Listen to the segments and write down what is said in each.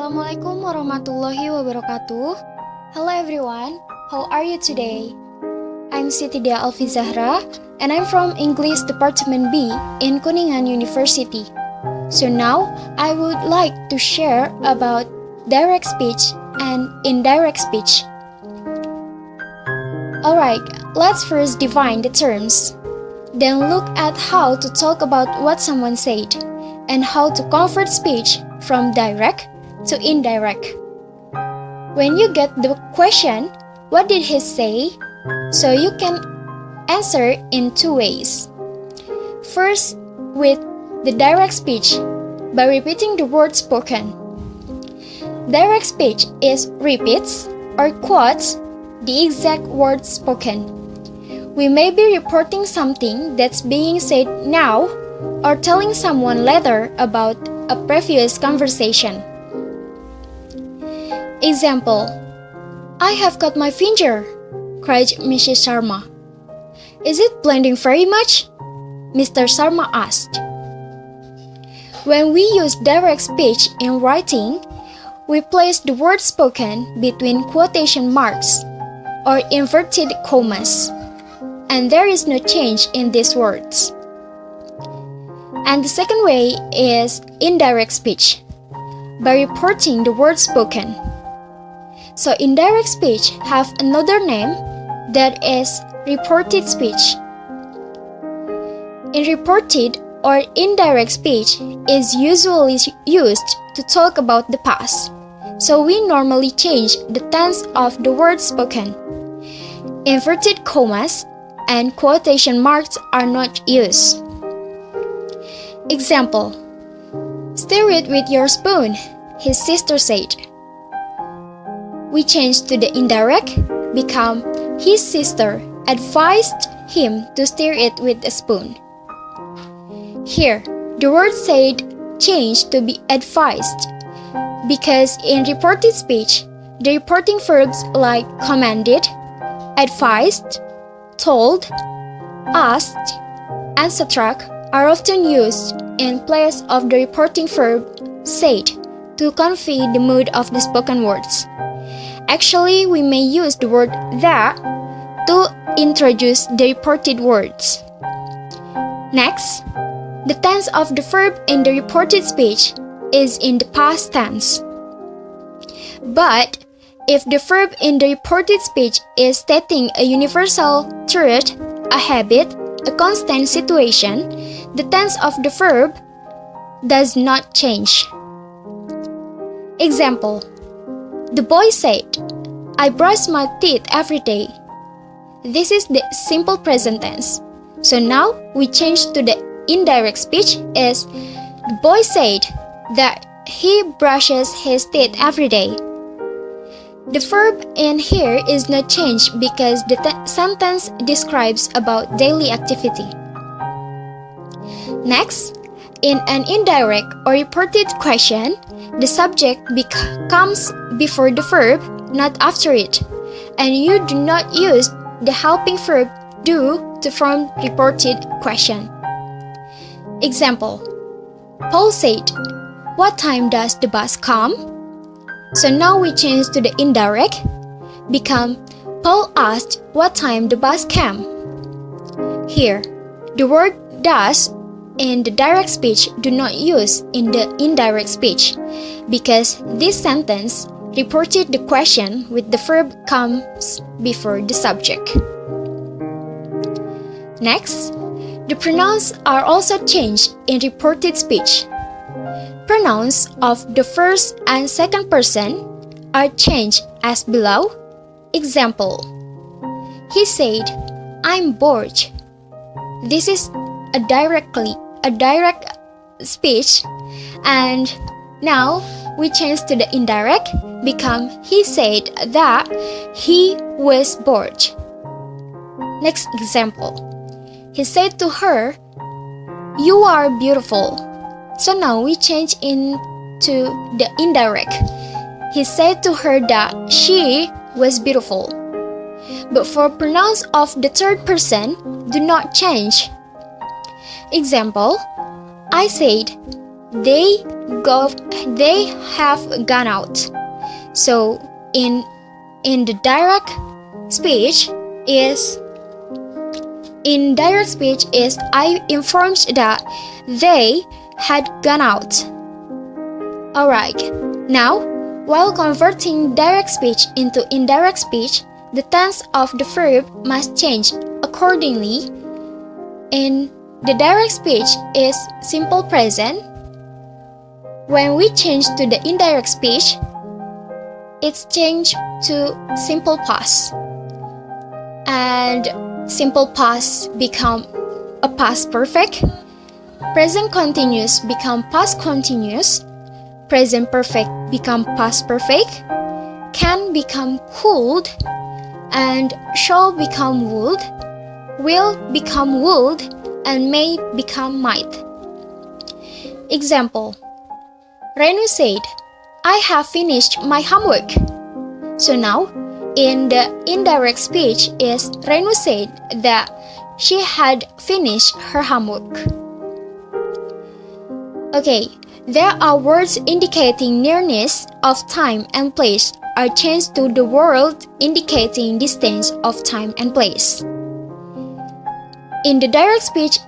Assalamualaikum warahmatullahi wabarakatuh. Hello everyone, how are you today? I'm Siti Dia Alfi Zahra and I'm from English Department B in Kuningan University. So now I would like to share about direct speech and indirect speech. Alright, let's first define the terms. Then look at how to talk about what someone said and how to convert speech from direct to indirect. When you get the question, what did he say? So you can answer in two ways. First, with the direct speech, by repeating the word spoken. Direct speech is repeats or quotes the exact word spoken. We may be reporting something that's being said now or telling someone later about a previous conversation. Example, I have cut my finger, cried Mrs. Sharma. Is it bleeding very much? Mr. Sharma asked. When we use direct speech in writing, we place the word spoken between quotation marks or inverted commas, and there is no change in these words. And the second way is indirect speech, by reporting the word spoken. So indirect speech have another name that is reported speech. In reported or indirect speech is usually used to talk about the past. So we normally change the tense of the word spoken. Inverted commas and quotation marks are not used. Example, stir it with your spoon, his sister said. We change to the indirect, become his sister advised him to stir it with a spoon. Here, the word said changed to be advised, because in reported speech, the reporting verbs like commanded, advised, told, asked, etc. are often used in place of the reporting verb said to convey the mood of the spoken words. Actually, we may use the word that to introduce the reported words. Next, the tense of the verb in the reported speech is in the past tense. But if the verb in the reported speech is stating a universal truth, a habit, a constant situation, the tense of the verb does not change. Example, the boy said, I brush my teeth every day. This is the simple present tense. So now we change to the indirect speech is the boy said that he brushes his teeth every day. The verb in here is not changed because the sentence describes about daily activity. Next, in an indirect or reported question, the subject comes before the verb, not after it, and you do not use the helping verb do to form reported question. Example, Paul said, what time does the bus come? So now we change to the indirect, become Paul asked what time the bus came. Here, the word does in the direct speech do not use in the indirect speech because this sentence reported the question with the verb comes before the subject. Next, the pronouns are also changed in reported speech. Pronouns of the first and second person are changed as below. Example, he said, I'm bored. This is a direct speech, and now we change to the indirect, become he said that he was bored. Next example, he said to her, you are beautiful. So now we change into the indirect. He said to her that she was beautiful. But for pronouns of the third person, do not change. Example, I said, they they have gone out. So in the direct speech is I informed that they had gone out. Alright, now while converting direct speech into indirect speech, the tense of the verb must change accordingly. In the direct speech is simple present. When we change to the indirect speech, it's changed to simple past. And simple past become a past perfect. Present continuous become past continuous. Present perfect become past perfect. Can become could. And shall become would. Will become would. And may become might. Example. Renu said, I have finished my homework. So now, in the indirect speech is Renu said that she had finished her homework. Okay, there are words indicating nearness of time and place are changed to the word indicating distance of time and place. In the direct speech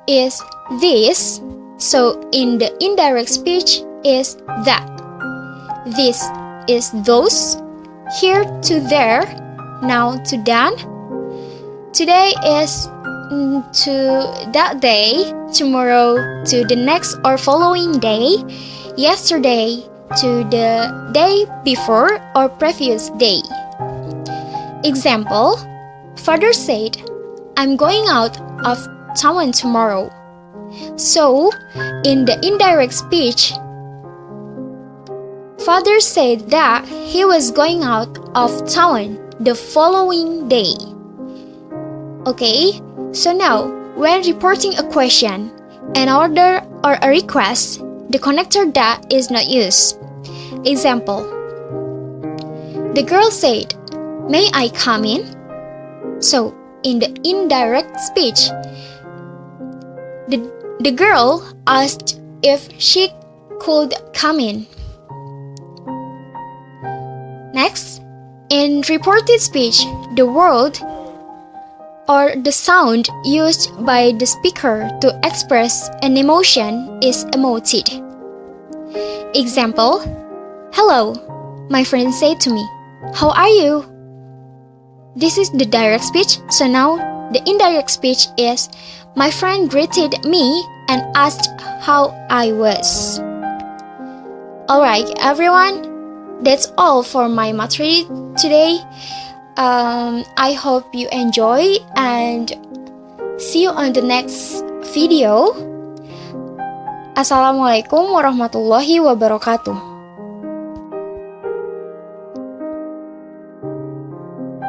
is this, so in the indirect speech is that. This is those, here to there, now to then. Today is to that day, tomorrow to the next or following day, yesterday to the day before or previous day. Example, Father said, I'm going out of town tomorrow. So, in the indirect speech, Father said that he was going out of town the following day. Okay, so now, when reporting a question, an order, or a request, the connector that is not used. Example, the girl said, may I come in? So, in the indirect speech, the girl asked if she could come in. Next, in reported speech, the word or the sound used by the speaker to express an emotion is emoted. Example, hello, my friend said to me, how are you? This is the direct speech, so now the indirect speech is my friend greeted me and asked how I was. Alright, everyone, that's all for my material today. I hope you enjoy and see you on the next video. Assalamualaikum warahmatullahi wabarakatuh.